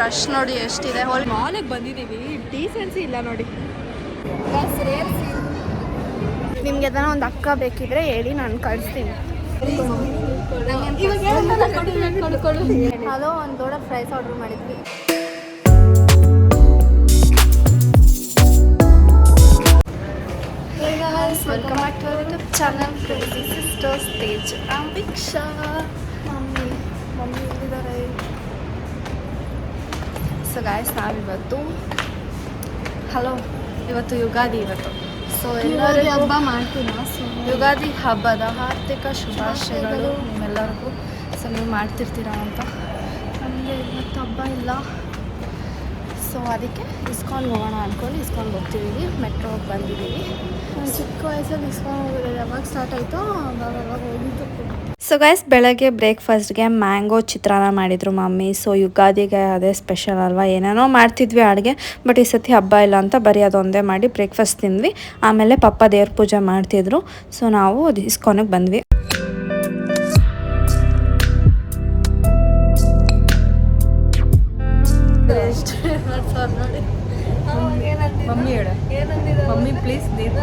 Rush ನೋಡಿ ಎಷ್ಟಿದೆ. ಮಾಲಿಗೆ ಬಂದಿದ್ದೀವಿ, ಡೀಸೆನ್ಸಿ ಇಲ್ಲ ನೋಡಿ. ನಿಮ್ಗೆ ಅದನ್ನ ಒಂದು ಅಕ್ಕ ಬೇಕಿದ್ರೆ ಹೇಳಿ, ನಾನು ಕಳಿಸ್ತೀನಿ. ಅದು ಒಂದು ದೊಡ್ಡ ಫ್ರೈಸ್ ಆರ್ಡರ್ ಮಾಡಿದ್ವಿ. Welcome back to our YouTube channel crazy sisters Tej and Viksha. Mummy ಎಲ್ಲಿದ್ದಾರೆ? ಸೊ ಗಾಯ್ಸ್, ನಾವಿವತ್ತು ಇವತ್ತು ಯುಗಾದಿ. ಸೊ ಎಲ್ಲರಿಗೂ ಹಬ್ಬ ಮಾಡ್ತೀವಿ. ಯುಗಾದಿ ಹಬ್ಬದ ಹಾರ್ದಿಕ ಶುಭಾಶಯಗಳು ನಿಮ್ಮೆಲ್ಲರಿಗೂ. ಸೊ ನೀವು ಮಾಡ್ತಿರ್ತೀರಾ ಅಂತ. ನಮಗೆ ಇವತ್ತು ಹಬ್ಬ ಇಲ್ಲ, ಸೊ ಅದಕ್ಕೆ ಇಸ್ಕಾನ್ಗೆ ಹೋಗೋಣ ಅಂದ್ಕೊಂಡು ಇಸ್ಕಾನ್ಗೆ ಹೋಗ್ತಿದ್ದೀವಿ. ಮೆಟ್ರೋಗೆ ಬಂದಿದ್ದೀವಿ. ಚಿಕ್ಕ ವಯಸ್ಸಲ್ಲಿ ಇಸ್ಕಾನ್ ಹೋಗೋದು ಯಾವಾಗ ಸ್ಟಾರ್ಟ್ ಆಯಿತೋ ಅವಾಗ ಹೋಗಿದ್ದು. ಸೊ ಗೈಸ್, ಬೆಳಗ್ಗೆ ಬ್ರೇಕ್ಫಾಸ್ಟ್ಗೆ ಮ್ಯಾಂಗೋ ಚಿತ್ರಾನ್ನ ಮಾಡಿದರು ಮಮ್ಮಿ. ಸೊ ಯುಗಾದಿಗೆ ಅದೇ ಸ್ಪೆಷಲ್ ಅಲ್ವಾ, ಏನೇನೋ ಮಾಡ್ತಿದ್ವಿ ಅಡುಗೆ. ಬಟ್ ಈ ಸತಿ ಹಬ್ಬ ಇಲ್ಲ ಅಂತ ಬರೀ ಅದೊಂದೇ ಮಾಡಿ ಬ್ರೇಕ್ಫಾಸ್ಟ್ ತಿಂದ್ವಿ. ಆಮೇಲೆ ಪಪ್ಪ ದೇವ್ರ ಪೂಜೆ ಮಾಡ್ತಿದ್ರು. ಸೊ ನಾವು ಅದು ಇಸ್ಕಾನಿಗೆ ಬಂದ್ವಿ. ಮಮ್ಮಿ ಹೇಳ, ಮಮ್ಮಿ ಪ್ಲೀಸ್ ನೀರು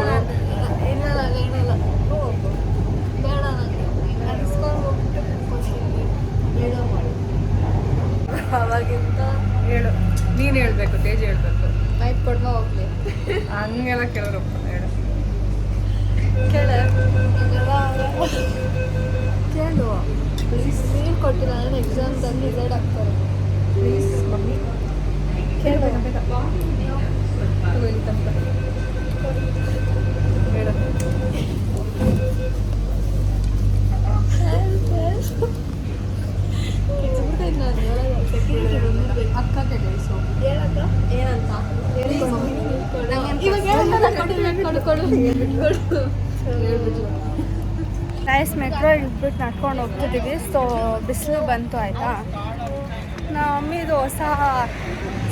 ಅವಾಗಿಂತ ಹೇಳು. ನೀನು ಹೇಳ್ಬೇಕು, ತೇಜ್ ಹೇಳ್ಬೇಕು. ನೈಟ್ ಕೊಡ್ಮ ಹೋಗ್ಲಿ, ಹಂಗೆಲ್ಲ ಕೇಳೋರು ಹೇಳು. ಕೇಳು ಪ್ಲೀಸ್. ನೀನು ಕೊಟ್ಟಿಲ್ಲ ಅಂದರೆ ಎಕ್ಸಾಮ್ ತಂದು ಡಿಸೈಡ್ ಆಗ್ತಾರೆ. ಪ್ಲೀಸ್ ಮಮ್ಮಿ ಕೇಳಬೇಕಪ್ಪ. ಹೇಳು. ಅಕ್ಕ ತಿಳಿಸು. ಏನಂತ ನೈಸ್. ಮೆಟ್ರೋ ಇಟ್ಬಿಟ್ಟು ನಡ್ಕೊಂಡು ಹೋಗ್ತಿದ್ದೀವಿ. ಸೊ ಬಿಸಿಲು ಬಂತು ಆಯಿತಾ. ನಮ್ಮ ಮಮ್ಮಿದು ಹೊಸ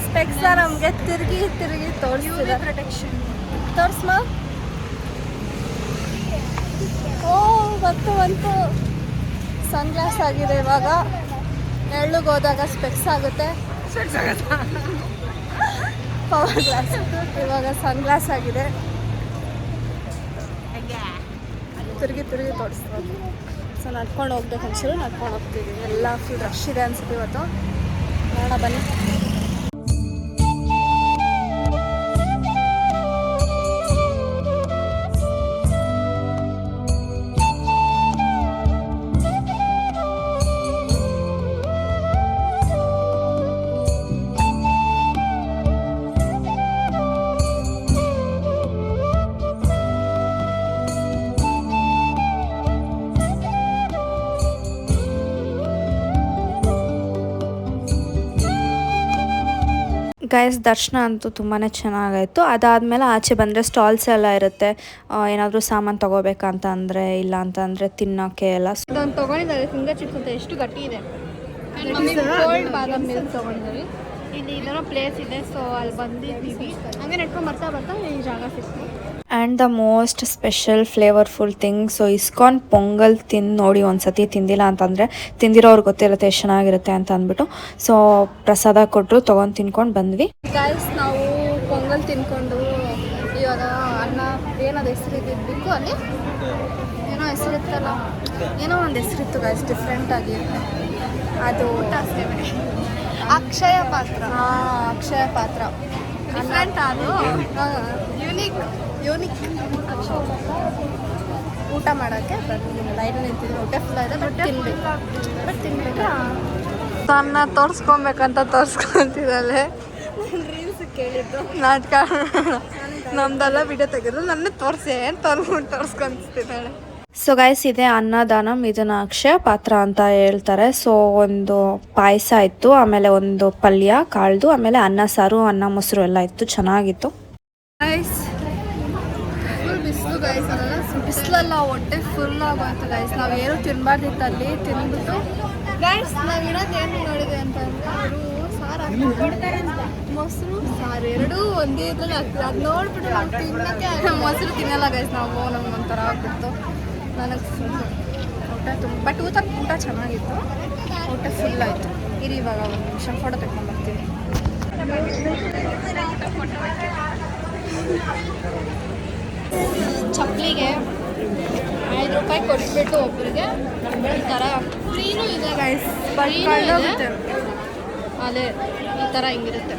ಸ್ಪೆಕ್ಸ ನಮಗೆ ತಿರುಗಿ ತೋರಿಸ್ತಿದೆ. ಪ್ರೊಟೆಕ್ಷನ್ ತೋರಿಸ್ಮ. ಬಂತು ಸನ್ಗ್ಲಾಸ್ ಆಗಿದೆ. ಇವಾಗ ಎಳ್ಳಿಗೆ ಹೋದಾಗ ಸ್ಪೆಕ್ಸ್ ಆಗುತ್ತೆ. ಪವರ್ ಗ್ಲಾಸ್ ಇವಾಗ ಸನ್ಗ್ಲಾಸ್ ಆಗಿದೆ. ತಿರುಗಿ ತೋರಿಸ್ಬೋದು. ಸೊ ನಡ್ಕೊಂಡು ಹೋಗ್ಬೇಕು ಅನ್ಸಲು ನಡ್ಕೊಂಡು ಹೋಗ್ತೀವಿ. ಎಲ್ಲ ಫುಲ್ ರಶ್ ಇದೆ ಅನ್ಸುತ್ತೆ ಇವತ್ತು. ನೋಡೋಣ ಬನ್ನಿ. ಗೈಸ್, ದರ್ಶನ ಅಂತೂ ತುಂಬಾ ಚೆನ್ನಾಗಾಯಿತು. ಅದಾದಮೇಲೆ ಆಚೆ ಬಂದರೆ ಸ್ಟಾಲ್ಸ್ ಎಲ್ಲ ಇರುತ್ತೆ. ಏನಾದರೂ ಸಾಮಾನು ತೊಗೋಬೇಕಂತ ಅಂದರೆ, ಇಲ್ಲ ಅಂತಂದರೆ ತಿನ್ನೋಕ್ಕೆ ಎಲ್ಲ ತೊಗೊಂಡಿದ್ದಾರೆ. ಫಿಂಗರ್ ಚಿಪ್ಸ್ ಅಂತ ಎಷ್ಟು ಗಟ್ಟಿ ಇದೆ. ಕೋಲ್ಡ್ ಬಾದಾಮ್ ಮಿಲ್ಕ್ ತೊಗೊಂಡಿದ್ದೀವಿ. ಇಲ್ಲಿ ಇದರ ಪ್ಲೇಸ್ ಇದೆ. ಸೊ ಅಲ್ಲಿ ಬಂದಿದ್ದೀವಿ. ಹಂಗೆ ನೆಟ್ಕೊಂಡು ಬರ್ತಾ ಈ ಜಾಗ ಸಿಕ್ತು. And the most special flavourful thing. So ISKCON pongal ತಿಂದು ನೋಡಿ ಒಂದ್ಸತಿ. ತಿಂದಿಲ್ಲ ಅಂತಂದರೆ ತಿಂದಿರೋರು ಗೊತ್ತಿರುತ್ತೆ ಎಷ್ಟು ಚೆನ್ನಾಗಿರುತ್ತೆ ಅಂತ ಅಂದ್ಬಿಟ್ಟು. ಸೊ ಪ್ರಸಾದ ಕೊಟ್ಟರು, ತೊಗೊಂಡು ತಿನ್ಕೊಂಡು ಬಂದ್ವಿ. ಗೈಸ್, ನಾವು ಪೊಂಗಲ್ ತಿನ್ಕೊಂಡು ಇವಾಗ ಅನ್ನ ಏನದು ಹೆಸರಿದ್ದಿದ್ದು ಅಲ್ಲಿ ಏನೋ ಹೆಸರಿತ್ತಲ್ಲ, ಏನೋ ಒಂದು ಹೆಸರಿತ್ತು ಗೈಸ್ ಡಿಫ್ರೆಂಟಾಗಿ. ಅದು ಅಕ್ಷಯ ಪಾತ್ರ. ಅಕ್ಷಯ ಪಾತ್ರ ಡಿಫ್ರೆಂಟ್. ಅದು ಯೂನಿಕ್ ಊಟ ಮಾಡೋಕ್ಕೆ ಲೈನ್ ನಿಂತಿದ್ವಿ. ಹೊಟ್ಟೆ ಫುಲ್ ಇದೆ. ಬಟ್ ತಿನ್ಬೇಕು. ತನ್ನ ತೋರಿಸ್ಕೊಬೇಕಂತ ತೋರಿಸ್ಕೊಂತಿದ್ದಾಳೆ. ರೀಲ್ಸ್ ಕೇಳಿದ್ದು ನಾಟಕ ನಮ್ದೆಲ್ಲ ವಿಡಿಯೋ ತೆಗೆದು ನನ್ನ ತೋರಿಸಿ ತೋರಿಸ್ಕೊಂತಿದ್ದಾಳೆ. ಸೊ ಗೈಸ್, ಇದೆ ಅನ್ನದಾನಂ. ಇದನ್ನು ಅಕ್ಷಯ ಪಾತ್ರ ಅಂತ ಹೇಳ್ತಾರೆ. ಸೊ ಒಂದು ಪಾಯಸ ಇತ್ತು, ಆಮೇಲೆ ಒಂದು ಪಲ್ಯ ಕಾಳ್ದು, ಆಮೇಲೆ ಅನ್ನ ಸಾರು, ಅನ್ನ ಮೊಸರು ಎಲ್ಲ ಇತ್ತು. ಚೆನ್ನಾಗಿತ್ತು ಗೈಸ್. ಫುಲ್ ಬಿಸಿಲು ಗೈಸ್. ಬಿಸಿಲಲ್ಲ, ಹೊಟ್ಟೆ ಫುಲ್ ಆಗೋಯ್ತು ಗೈಸ್. ನಾವು ಏನು ತಿನ್ಬಾರ್ದಿತ್ತು ಅಲ್ಲಿ. ತಿಂದ್ಬಿಟ್ಟು ಗೈಸ್ ನಾವಿರೋದು ಏನು ನೋಡಿದೆ ಅಂತಂದರೆ ಮೊಸರು ಸಾರು ಎರಡೂ ಒಂದೇ ಇದ್ರಲ್ಲಿ ಆಗ್ತದೆ. ಅದು ನೋಡ್ಬಿಟ್ಟು ನಾವು ತಿನ್ನೋಕ್ಕೆ ಮೊಸರು ತಿನ್ನಲ್ಲ ಗೈಸ್ ನಾವು. ನಮ್ಗೊಂಥರ ಆಗ್ಬಿಟ್ಟು. ನನಗೆ ಫುಲ್ ಊಟ ಊಟ ಚೆನ್ನಾಗಿತ್ತು. ಊಟ ಫುಲ್ ಆಯಿತು. ಇರಿ ಇವಾಗ ಒಂದು ನಿಮಿಷ ಫೋಟೋ ತಗೊಂಡು ಬರ್ತೀವಿ. ಚಪ್ಪಲಿಗೆ 5 ರೂಪಾಯಿ ಕೊಟ್ಬಿಟ್ಟು ಒಬ್ಬರಿಗೆ ಈ ಥರ ಫ್ರೀನೂ ಇದೆ ಗೈಸ್. ಅದೇ ಈ ಥರ ಹಿಂಗಿರುತ್ತೆ.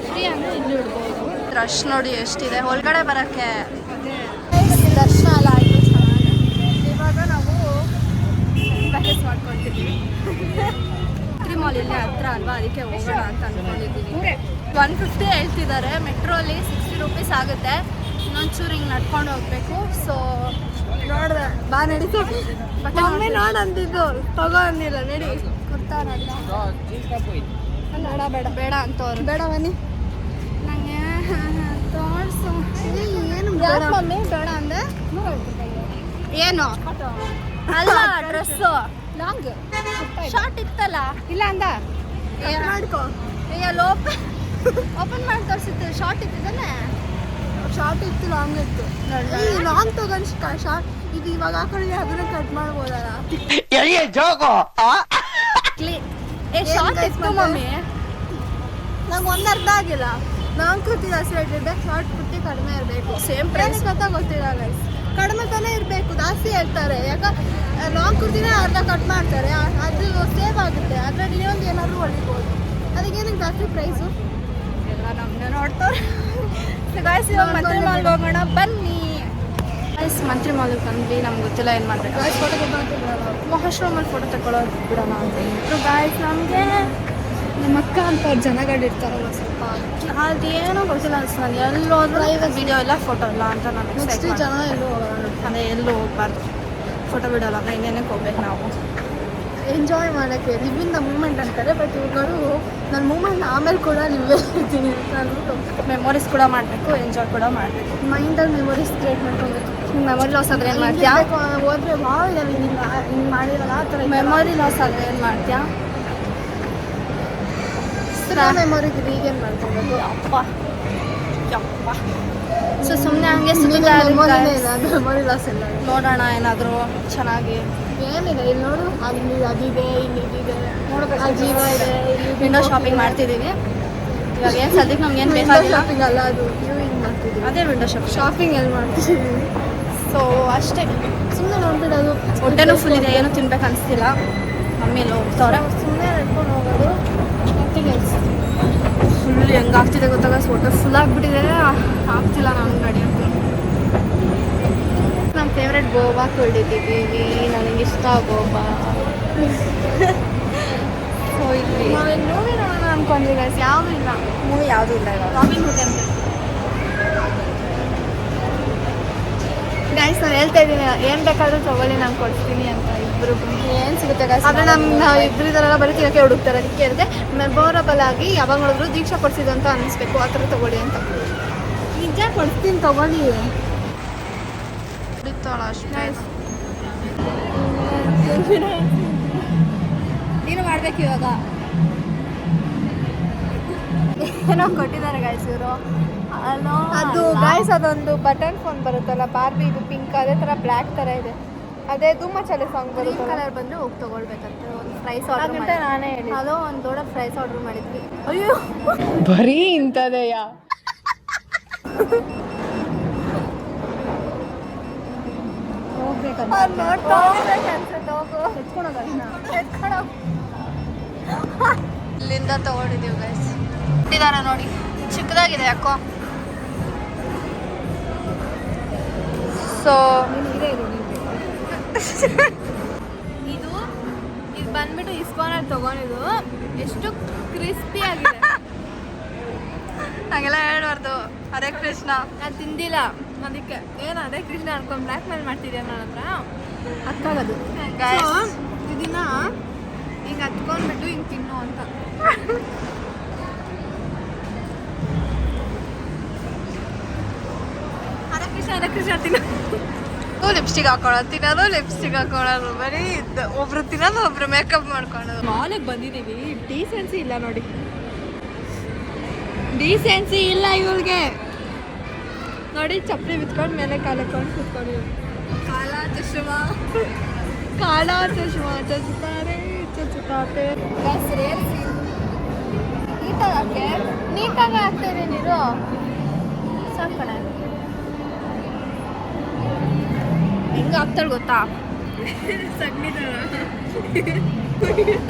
ಫ್ರೀ ಅಂದರೆ ಇಲ್ಲಿ ಇಡ್ಬೋದು. ರಶ್ ನೋಡಿ ಎಷ್ಟಿದೆ ಒಳಗಡೆ ಬರೋಕ್ಕೆ. ದರ್ಶನ ಎಲ್ಲ ಆಯಿತು ಚೆನ್ನಾಗಿ. ಇವಾಗ ನಾವು ಪ್ಯಾಕೇಜ್ ಮಾಡ್ಕೊಳ್ತಿದ್ದೀವಿ. ಮಾಲ್ ಇಲ್ಲಿ ಹತ್ರ ಅಲ್ವಾ, ಅದಕ್ಕೆ ಹೋಗೋಣ ಅಂತ ಅಂದ್ಕೊಂಡಿದ್ದೀವಿ. 150 ಹೇಳ್ತಿದ್ದಾರೆ. ಮೆಟ್ರೋಲಿ 60 ರೂಪೀಸ್ ಆಗುತ್ತೆ. ಇನ್ನೊಂಚೂರು ಹಿಂಗೆ ನಡ್ಕೊಂಡು ಹೋಗ್ಬೇಕು. ಸೊ ನೋಡಿದೆ ಬಾ ನಡೀತು ಒಮ್ಮೆ ನೋಡಂತಿದ್ದು ತಗೋ ಅಂದಿಲ್ಲ. ನಡಿ ಗೊತ್ತಾ ಬೇಡ ಬೇಡ ಬೇಡ ಅಂತವ್ರು. ಬೇಡ ಬನ್ನಿ ನನಗೆ ತೋರಿಸು. ಏನು ಬೇಡ ಮಮ್ಮಿ ಬೇಡ ಅಂದೆ. ಏನು ಅಲ್ಲ ಡ್ರೆಸ್ಸು ಲಾಂಗ್ ಶಾರ್ಟ್ ಇತ್ತಲ್ಲ. ಇಲ್ಲ ಅಂದ ಮಾಡ್ಕೊ. ಅಲ್ಲಿ ಓಪನ್ ಮಾಡಿ ತೋರಿಸುತ್ತೆ. ಶಾರ್ಟ್ ಇತ್ತಿದ್ದಾನೆ. ಶಾರ್ಟ್ ಇತ್ತು ಲಾಂಗ್ ಇತ್ತು. ಲಾಂಗ್ ತಗೊಂಡು ಶಾರ್ಟ್ ಇದು ಇವಾಗ ಹಾಕೊಂಡಿದ್ರೆ ಅದನ್ನ ಕಟ್ ಮಾಡ್ಬೋದಲ್ಲ. ಶಾರ್ಟ್ ಇತ್ತು ಮಮ್ಮಿ. ನಂಗೆ ಒಂದು ಅರ್ಥ ಆಗಿಲ್ಲ. ಲಾಂಗ್ ಕುರ್ತಿ ಜಾಸ್ತಿ ರೇಟ್ ಇರಬೇಕು, ಶಾರ್ಟ್ ಕುರ್ತಿ ಕಡಿಮೆ ಇರಬೇಕು. ಸೇಮ್ ಪ್ರೈಸ್ ಅಂತ ಗೊತ್ತಿಲ್ಲ ಗೈಸ್. ಕಡಿಮೆ ತಾನೇ ಇರಬೇಕು, ಜಾಸ್ತಿ ಹೇಳ್ತಾರೆ. ಯಾಕೆ ಲಾಂಗ್ ಕುರ್ತಿನೇ ಅರ್ಧ ಕಟ್ ಮಾಡ್ತಾರೆ, ಅದು ಸೇವ್ ಆಗುತ್ತೆ. ಅದರಲ್ಲಿ ಇನ್ನೊಂದು ಏನಾದರೂ ಹೊಡಿಬೋದು. ಅದಕ್ಕೇನಕ್ಕೆ ಜಾಸ್ತಿ ಪ್ರೈಸು ಎಲ್ಲ ನಮ್ಮನ್ನ ನೋಡ್ತಾರೆ. ಗಾಯ್ಸ್ ಇವಾಗ ಮಂತ್ರಿ ಮಾಲ್ಗೆ ಹೋಗೋಣ ಬನ್ನಿ. ಗಾಯ್ಸ್ ಮಂತ್ರಿ ಮಾಲ್ಗೆ ಬಂದ್ವಿ. ನಮ್ಗೆ ಗೊತ್ತಿಲ್ಲ ಏನು ಮಾಡಬೇಕು. ವಾಶ್ರೂಮಲ್ಲಿ ಫೋಟೋ ತಗೊಳ್ಳೋದು ಬಿಡೋಣ ಅಂತ ಹೇಳಿದ್ರು. ಗಾಯ್ಸ್ ನಮಗೆ ನಮ್ಮ ಅಕ್ಕ ಅಂತ ಜನಗಳಿರ್ತಾರಲ್ಲ ಸ್ವಲ್ಪ ಅದೇನೋ ಗೊತ್ತಿಲ್ಲ ಅನ್ಸುತ್ತೆ. ನಾನು ಎಲ್ಲೋದ್ರೂ ವಿಡಿಯೋ ಇಲ್ಲ ಫೋಟೋ ಇಲ್ಲ ಅಂತ ನಾನು ನೆಕ್ಸ್ಟ್ ಜನ ಎಲ್ಲೂ ಹೋಗೋಣ. ಅದೇ ಎಲ್ಲೂ ಹೋಗ್ಬಾರ್ದು, ಫೋಟೋ ಬಿಡೋಲ್ಲ. ಇನ್ನೇನಕ್ಕೆ ಹೋಗ್ಬೇಕು ನಾವು. ಎಂಜಾಯ್ ಮಾಡೋಕ್ಕೆ ಲಿವಿಂಗ್ ದ ಮೂಮೆಂಟ್ ಅಂತಾರೆ. ಬಟ್ ಇವುಗಳು ನನ್ನ ಮೂಮೆಂಟ್ ಆಮೇಲೆ ಕೂಡ ಲಿವ್ ಇರ್ತೀನಿ ಅಂತ ಅಂದ್ಬಿಟ್ಟು ಮೆಮೊರೀಸ್ ಕೂಡ ಮಾಡಬೇಕು, ಎಂಜಾಯ್ ಕೂಡ ಮಾಡಬೇಕು. ಮೈಂಡಲ್ಲಿ ಮೆಮೊರೀಸ್ ಕ್ರಿಯೇಟ್ ಮಾಡ್ಕೊಬೇಕು. ಮೆಮೊರಿ ಲಾಸ್ ಆದರೆ ಏನು ಮಾಡ್ತೀಯಾ? ಹೋದರೆ ವಾವ್ ಇದಾವೆ ಹಿಂಗೆ ಮಾಡಿರಲ್ಲ ಆ ಥರ. ಮೆಮೊರಿ ಲಾಸ್ ಆದರೆ ಏನು ಮಾಡ್ತೀಯಾ? ಮೆಮೊರಿಗೆ ಈಗೇನು ಮಾಡ್ಕೋಬೇಕು? ಅಪ್ಪ ಯಪ್ಪ. ಸೊ ಸುಮ್ಮನೆ ಹಂಗೆ ಮೆಮೊರಿ ಲಾಸ್ ಇಲ್ಲ. ನೋಡೋಣ ಏನಾದರೂ ಚೆನ್ನಾಗಿ. ಏನಿದೆ ಇಲ್ಲಿ ನೋಡು, ಅಲ್ಲಿ ಅದಿದೆ, ಇಲ್ಲಿ ಇದಿದೆ, ನೋಡಬೇಕು. ಜೀವ ಇದೆ. ವಿಂಡೋ ಶಾಪಿಂಗ್ ಮಾಡ್ತಿದ್ದೀವಿ ಇವಾಗ. ಏನು ಸದ್ಯಕ್ಕೆ ನಮ್ಗೆ ಏನು ಬೇಕಾಗಿಲ್ಲ. ಶಾಪಿಂಗ್ ಅಲ್ಲ, ಅದು ವ್ಯೂವಿಂಗ್ ಮಾಡ್ತಿದ್ದೀವಿ. ಅದೇ ವಿಂಡೋ ಶಾಪಿಂಗ್ ಎಲ್ಲಿ ಮಾಡ್ತಿದ್ದೀವಿ. ಸೊ ಅಷ್ಟೇ, ಸುಮ್ಮನೆ ನೋಡ್ಬಿಡೋದು. ಹೊಟ್ಟೆನೂ ಫುಲ್ ಇದೆ, ಏನೂ ತಿನ್ಬೇಕು ಅನಿಸ್ತಿಲ್ಲ. ಮಮ್ಮಿಯಲ್ಲಿ ಹೋಗ್ತವ್ರೆ. ಸುಮ್ಮನೆ ನಡ್ಕೊಂಡು ಹೋಗೋದು. ಫುಲ್ ಹೆಂಗಾಗ್ತಿದೆ ಗೊತ್ತಾಗ. ಹೊಟ್ಟೆ ಫುಲ್ ಆಗಿಬಿಟ್ಟಿದೆ, ಆಗ್ತಿಲ್ಲ ನಾನು ನಡೆಯೋಕ್ಕೆ. ನಮ್ಮ ಫೇವ್ರೆಟ್ ಗೋವಾ ಹೊಡಿತಿದ್ದೀವಿ. ನನಗೆ ಇಷ್ಟ ಗೋವಾ. ಸೊ ಇಲ್ಲಿ ನಾವೇನು ಮೂವಿ ನೋಡೋಣ ಅಂದ್ಕೊಂಡ್ವಿ ಗೈಸ್. ಯಾವುದೂ ಇಲ್ಲ, ಮೂವಿ ಯಾವುದೂ ಇಲ್ಲ. ಇವಾಗ ರಾಬಿನ್ ಹುಡ್ ಅಂತ ಗೈಸ್ ನಾನು ಹೇಳ್ತಾ ಇದ್ದೀನಿ, ಏನು ಬೇಕಾದರೂ ತೊಗೊಳ್ಳಿ ನಾನು ಕೊಡ್ತೀನಿ ಅಂತ. ಇಬ್ಬರು ಏನು ಸಿಗುತ್ತೆ ಗೈಸ್. ಆದರೆ ನಮ್ಮ ಇಬ್ಬರಿದರೆಲ್ಲ ಬರೀ ತಿನ್ನೋಕ್ಕೆ ಹುಡುಕ್ತಾರೆ. ಅದಕ್ಕೆ ಹೇಳಿದೆ ಮೆಮೊರಬಲ್ ಆಗಿ ಯಾವಾಗ ನೋಡಿದ್ರು ದೀಕ್ಷಾ ಕೊಡಿಸಿದ್ದು ಅಂತ ಅನ್ನಿಸ್ಬೇಕು, ಆ ಥರ ತೊಗೊಳ್ಳಿ ಅಂತ. ನಿಜ ಕೊಡ್ತೀನಿ ತೊಗೊಳ್ಳಿ. ಹುಡುಕ್ತಾಳ ಅಷ್ಟೇ. ಏನು ಮಾಡ್ಬೇಕು ಇವಾಗ? ಏನೋ ಕೊಟ್ಟಿದ್ದಾರೆ ಗೈಸ್ ಇವರು. ಅದು ಗೈಸ್ ಅದೊಂದು ಬಟನ್ ಫೋನ್ ಬರುತ್ತಲ್ಲ ಬಾರ್ಬಿ, ಇದು ಪಿಂಕ್, ಅದೇ ಥರ ಬ್ಲ್ಯಾಕ್ ಥರ ಇದೆ. ಅದೇ ಧೂಮ ಚಲೆ ಸಾಂಗ್ ಬರುತ್ತೆ. ಕಲರ್ ಬಂದರೆ ಹೋಗಿ ತೊಗೊಳ್ಬೇಕಂತ ಒಂದು ಫ್ರೈಸ್ ಆರ್ಡರ್ ಮಾಡಿ. ನಾನೇ ಹೇಳಿ ಅದೋ ಒಂದು ದೊಡ್ಡ ಫ್ರೈಸ್ ಆರ್ಡರ್ ಮಾಡಿದ್ವಿ. ಅಯ್ಯೋ ಬರೀ ಇಂಥದೆಯಾ? ಹೋಗ್ಬೇಕಂತ ಇಲ್ಲಿಂದ ತಗೊಂಡಿದ್ದೀವಿ ಗೈಸ್. ಇಟ್ಟಿದ್ದಾರೆ ನೋಡಿ, ಚಿಕ್ಕದಾಗಿದೆ ಯಾಕೋ. ಸೊ ಇದು ಬಂದ್ಬಿಟ್ಟು ಇಸ್ಕಾನಲ್ಲಿ ತೊಗೊಂಡಿದ್ದು. ಎಷ್ಟು ಕ್ರಿಸ್ಪಿ ಆಗಿದೆ. ಹಾಗೆಲ್ಲ ಹೇಳ್ಬಾರ್ದು. ಹರೇ ಕೃಷ್ಣ. ನಾನು ತಿಂದಿಲ್ಲ, ಅದಕ್ಕೆ ಏನು ಹರೇ ಕೃಷ್ಣ ಅನ್ಕೊಂಡು ಬ್ಲ್ಯಾಕ್ ಮೇಲ್ ಮಾಡ್ತಿದ್ದೆ ನನ್ನ ಹತ್ರ. ಅಕ್ಕಾಗದು ಇದನ್ನ ಹಿಂಗೆ ಹತ್ಕೊಂಡ್ಬಿಟ್ಟು ಹಿಂಗೆ ತಿನ್ನು ಅಂತ. ಹರೇ ಕೃಷ್ಣ ತಿನ್ನು. ಲಿಪ್ಸ್ಟಿಕ್ ಹಾಕೊಳ್ಳೋದು, ತಿನ್ನೋದು, ಲಿಪ್ಸ್ಟಿಕ್ ಹಾಕೊಳ್ಳೋದು, ಬರೀ ಒಬ್ರು ತಿನ್ನೋದು, ಒಬ್ರು ಮೇಕಪ್ ಮಾಡ್ಕೊಳ್ಳೋದು. ಮಾಲಿಗೆ ಬಂದಿದ್ದೀವಿ, ಡೀಸೆನ್ಸಿ ಇಲ್ಲ ನೋಡಿ. ಡೀಸೆನ್ಸಿ ಇಲ್ಲ ಇವ್ರಿಗೆ ನೋಡಿ. ಚಪ್ಪಲಿ ಬಿತ್ಕೊಂಡು ಮೇಲೆ ಕಾಲಕ್ಕೊಂಡು ಕೂತ್ಕೊಂಡಿವ್ರು. ಕಾಲ ಚಶ್ಮಾ ಚಸ್ತಾರೆ ಚುಟಾಟೆ ನೀಟಾಗಿ ಆಗ್ತಾಯಿದೆ ನೀರು ಸಾಕಣೆ ಹೆಂಗೆ ಆಗ್ತಾಳೆ ಗೊತ್ತಾ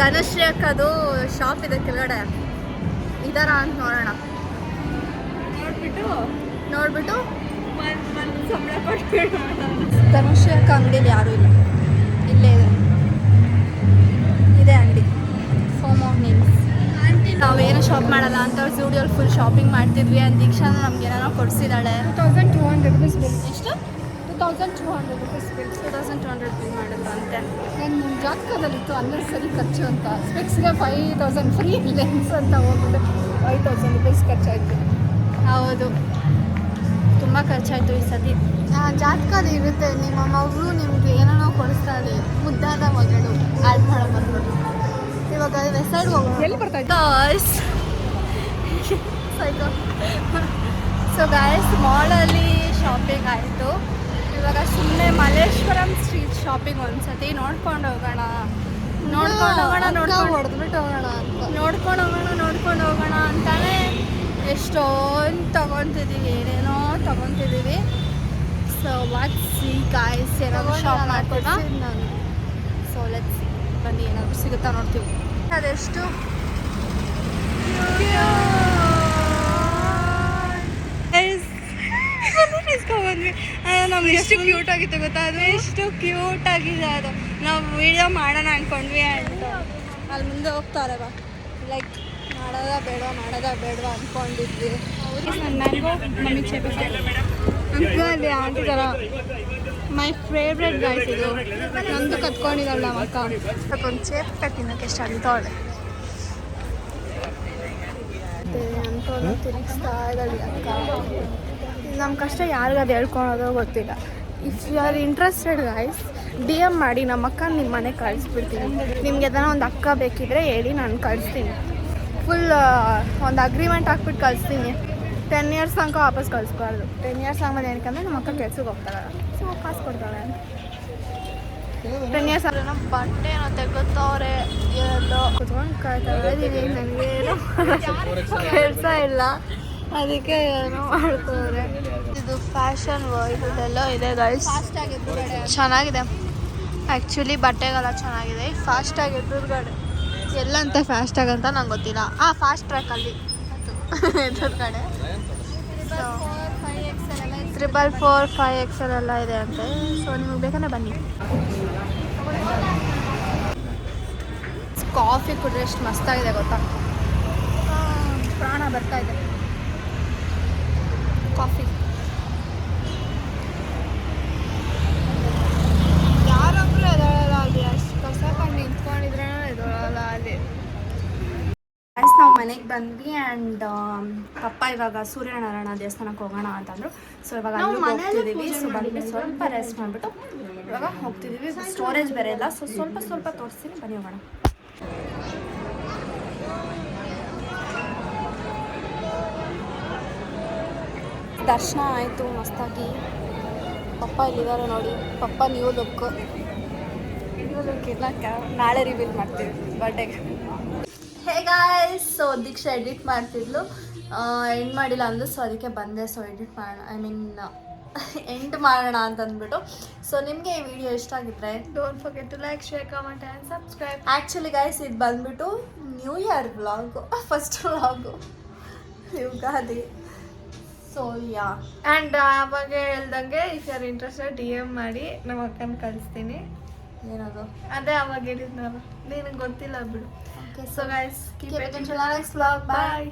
ಧನಶ್ರೀ ಅಕ್ಕದು ಶಾಪ್ ಇದೆ ಕೆಳಗಡೆ ಇದಾರ ಅಂತ ನೋಡೋಣ ನೋಡ್ಬಿಟ್ಟು ಸಂಬಳ ಕೊಟ್ಟು ಧನುಶ್ರೀ ಅಕ್ಕ ಅಂಗಡಿಲಿ ಯಾರೂ ಇಲ್ಲ ಇಲ್ಲೇ ಇದೆ ಅಂಗಡಿ ಫೋಮೋ ನೇಮ್ಸ್ ನಾವೇನು ಶಾಪ್ ಮಾಡಲ್ಲ ಅಂತ ಸ್ಟುಡಿಯೋಲಿ ಫುಲ್ ಶಾಪಿಂಗ್ ಮಾಡ್ತಿದ್ವಿ ಅಂಡ್ ದೀಕ್ಷಾ ನಮ್ಗೆ ಏನಾರೋ ಕೊಡಿಸಿದಾಳೆ 2200 rupees bill. ಎಷ್ಟು 2200 rupees bill. 2200 ಬಿಲ್ ಮಾಡಿಲ್ಲ ಅಂತೆ ನನ್ನ ಜಾತಕದಲ್ಲಿತ್ತು ಅನ್ನೆಸರಿ ಖರ್ಚು ಅಂತ ಸ್ಪೆಕ್ಸ್ಗೆ 5000 ಫ್ರೀ ಲೆನ್ಸ್ ಅಂತ ಹೋಗ್ಬಿಟ್ಟು 5000 rupees ಖರ್ಚಾಯಿತು. ಹೌದು ತುಂಬ ಖರ್ಚಾಯಿತು ಈ ಸತಿ ಜಾತಕದ ಇರುತ್ತೆ ನಿಮ್ಮ ಮಗಳು ನಿಮ್ಗೆ ಏನೋ ಕೊಡಿಸ್ತಾರೆ ಮುದ್ದಾದ ಮಗಳು ಆ್ಯಡ್ ಮಾಡೋ ಮಗಳು ಇವಾಗ ವೆಬ್ಸೈಟ್ ಹೋಗೋಣ ಎಲ್ಲಿ ಬರ್ತಾ ಇದ್ದೆ? ಗಾಯ್ಸ್ ಸೊ ಗಾಯ್ಸ್ ಮಾಲಲ್ಲಿ ಶಾಪಿಂಗ್ ಆಯಿತು ಇವಾಗ ಸುಮ್ಮನೆ ಮಲ್ಲೇಶ್ವರಂ ಸ್ಟ್ರೀಟ್ ಶಾಪಿಂಗ್ ಒಂದ್ಸತಿ ನೋಡ್ಕೊಂಡು ಹೋಗೋಣ ಹೊಡೆದ್ಬಿಟ್ಟು ಹೋಗೋಣ ಅಂತ ನೋಡ್ಕೊಂಡು ಹೋಗೋಣ ಅಂತಾನೆ ಎಷ್ಟೊಂದು ತೊಗೊತಿದ್ದೀವಿ ಏನೇನೋ ತೊಗೊತಿದ್ದೀವಿ ಸೊ ವಾಟ್ ಸಿ ಗಾಯ್ಸ್ ಏನಾದರೂ ಶಾಪ್ ಮಾಡ್ತೀವಾ ನಾನು ಸೊ ಲೆಟ್ಸ್ ಸಿ ಬನ್ನಿ ಏನಾದರೂ ಸಿಗುತ್ತಾ ನೋಡ್ತೀವಿ ಅದೆಷ್ಟು ಇಸ್ಕೊಂಡ್ಬಂದ್ವಿ ನಮ್ಗೆ ಎಷ್ಟು ಕ್ಯೂಟ್ ಆಗಿತ್ತು ಗೊತ್ತಾ ಅದು ಎಷ್ಟು ಕ್ಯೂಟ್ ಆಗಿದೆ ಅದು ನಾವು ವಿಡಿಯೋ ಮಾಡೋಣ ಅಂದ್ಕೊಂಡ್ವಿ ಆ್ಯಂಡ್ ಅಲ್ಲಿ ಮುಂದೆ ಹೋಗ್ತಾರೆ ಬಾ ಲೈಕ್ ಮಾಡೋದ ಬೇಡವಾ ಅಂದ್ಕೊಂಡಿದ್ವಿ ನನ್ನ ಮ್ಯಾಂಗೋ ಮಮ್ಮಿ ಚೇಪಿ ಅಂಕಲ್ ಆಂಟಿ ಥರ ಮೈ ಫೇವ್ರೆಟ್ ಗೈಸ್ ಇದು ನಮ್ಮದು ಕತ್ಕೊಂಡಿದ್ದಾಳೆ ನಮ್ಮ ಅಕ್ಕ ಅದಕ್ಕೊಂದು ಚೇಪ್ ತಿನ್ನೋಕೆ ಎಷ್ಟು ಅಂತವಳೆ ಅಂಥವ್ರನ್ನ ತಿರುಗಿಸ್ತಾ ಇದ್ದಾಳೆ ಅಕ್ಕ ನಮ್ಮ ಕಷ್ಟ ಯಾರಿಗೂ ಅದು ಹೇಳ್ಕೊಳೋದೋ ಗೊತ್ತಿಲ್ಲ if you are interested guys D M ಮಾಡಿ ನಮ್ಮ ಅಕ್ಕ ನಿಮ್ಮ ಮನೆಗೆ ಕಳಿಸ್ಬಿಡ್ತೀನಿ ನಿಮ್ಗೆ ಎದನ ಒಂದು ಅಕ್ಕ ಬೇಕಿದ್ರೆ ಹೇಳಿ ನಾನು ಕಳಿಸ್ತೀನಿ ಫುಲ್ ಒಂದು ಅಗ್ರಿಮೆಂಟ್ ಹಾಕ್ಬಿಟ್ಟು ಕಳಿಸ್ತೀನಿ 10 years ತನಕ ವಾಪಸ್ ಕಳಿಸ್ಬಾರ್ದು 10 years ಆದಮೇಲೆ ಏನಕ್ಕಂದ್ರೆ ನಮ್ಮ ಅಕ್ಕ ಕೆಲ್ಸಕ್ಕೆ ಹೋಗ್ತಾಳೆ ಸೊ ಕಾಸು ಕೊಡ್ತಾಳೆ 10 years ನಮ್ಮ ಬಟ್ಟೆನೋ ತೆಗೋತವ್ರೆ ಎಲ್ಲೋ ಕುತ್ಕೊಂಡು ಕಾಯ್ತಾ ಇದ್ದೀನಿ ನನಗೇನು ಕೆಲಸ ಇಲ್ಲ ಅದಕ್ಕೆ ಏನೋ ಮಾಡ್ತಾರೆ ಇದು ಫ್ಯಾಷನ್ ಇದೆಲ್ಲ ಇದೆ ಗೈಸ್ ಚೆನ್ನಾಗಿದೆ ಆ್ಯಕ್ಚುಲಿ ಬಟ್ಟೆಗೆಲ್ಲ ಚೆನ್ನಾಗಿದೆ ಫಾಸ್ಟಾಗಿ ಎದುರುಗಡೆ ಎಲ್ಲಂತ ಫಾಸ್ಟ್ ಆಗಂತ ನಂಗೆ ಗೊತ್ತಿಲ್ಲ ಫಾಸ್ಟ್ ಟ್ರ್ಯಾಕಲ್ಲಿ ಎದುರುಗಡೆ 344 5XL ಎಲ್ಲ ಇದೆ ಅಂತೆ ಸೊ ನಿಮಗೆ ಬೇಕಂದ್ರೆ ಬನ್ನಿ ಕಾಫಿ ಕುಡಿದ್ರೆ ಎಷ್ಟು ಮಸ್ತಾಗಿದೆ ಗೊತ್ತಾ ಪ್ರಾಣ ಬರ್ತಾ ಇದೆ ಕಾಫಿ ಯಾರೊಬ್ರು ಎದಳಲ್ಲ ಅಲ್ಲಿ ಅಷ್ಟು ಕಸ ಕಂಡು ನಿಂತ್ಕೊಂಡಿದ್ರೆ ಎದಳಲ್ಲ ಅಲ್ಲಿ ನಾವು ಮನೆಗೆ ಬಂದ್ವಿ ಆ್ಯಂಡ್ ಪಪ್ಪ ಇವಾಗ ಸೂರ್ಯನಾರಾಯಣ ದೇವಸ್ಥಾನಕ್ಕೆ ಹೋಗೋಣ ಅಂತಂದ್ರು ಸೊ ಇವಾಗ ಅಲ್ಲಿಗೆ ಹೋಗ್ತಿದ್ದೀವಿ ಸೊ ಬಂದ್ಬಿಟ್ಟು ಸ್ವಲ್ಪ ರೆಸ್ಟ್ ಮಾಡಿಬಿಟ್ಟು ಇವಾಗ ಹೋಗ್ತಿದ್ದೀವಿ ಸ್ಟೋರೇಜ್ ಬೇರೆ ಇಲ್ಲ ಸೊ ಸ್ವಲ್ಪ ತೋರಿಸ್ತೀನಿ ಬನ್ನಿ ಹೋಗೋಣ ದರ್ಶನ ಆಯಿತು ಮಸ್ತಾಗಿ ಪಪ್ಪ ಇಲ್ಲಿದ್ದಾರೆ ನೋಡಿ ಪಪ್ಪ ನ್ಯೂ ಲುಕ್ ಇಲ್ಲ ನಾಳೆ ರಿವೀಲ್ ಮಾಡ್ತೀವಿ ಬರ್ಡೇಗೆ hey guys so Deeksha edit ಮಾಡ್ತಿದ್ಲು ಎಂಡ್ ಮಾಡಿಲ್ಲ ಅಂದು ಸೊ ಅದಕ್ಕೆ ಬಂದೆ ಸೊ ಎಡಿಟ್ ಮಾಡೋಣ ಐ ಮೀನ್ ಎಂಡ್ ಮಾಡೋಣ ಅಂತ ಅಂದ್ಬಿಟ್ಟು ಸೊ ನಿಮಗೆ ಈ ವಿಡಿಯೋ ಇಷ್ಟ ಆಗಿದ್ರೆ don't forget to like share comment and subscribe actually guys ಇದು ಬಂದ್ಬಿಟ್ಟು new year vlog first vlog Ugadi so yeah and ಆವಾಗ ಹೇಳ್ದಂಗೆ ಇಫ್ ಯಾರು ಇಂಟ್ರೆಸ್ಟೆಡ್ ಡಿ ಎಮ್ ಮಾಡಿ ನಮ್ಮ ಅಕ್ಕನ ಕಳಿಸ್ತೀನಿ ಏನದು ಅದೇ ಅವಾಗ ಹೇಳಿದ್ನಲ್ಲ ನಿನಗೆ ಗೊತ್ತಿಲ್ಲ ಬಿಡು okay so guys keep it next vlog bye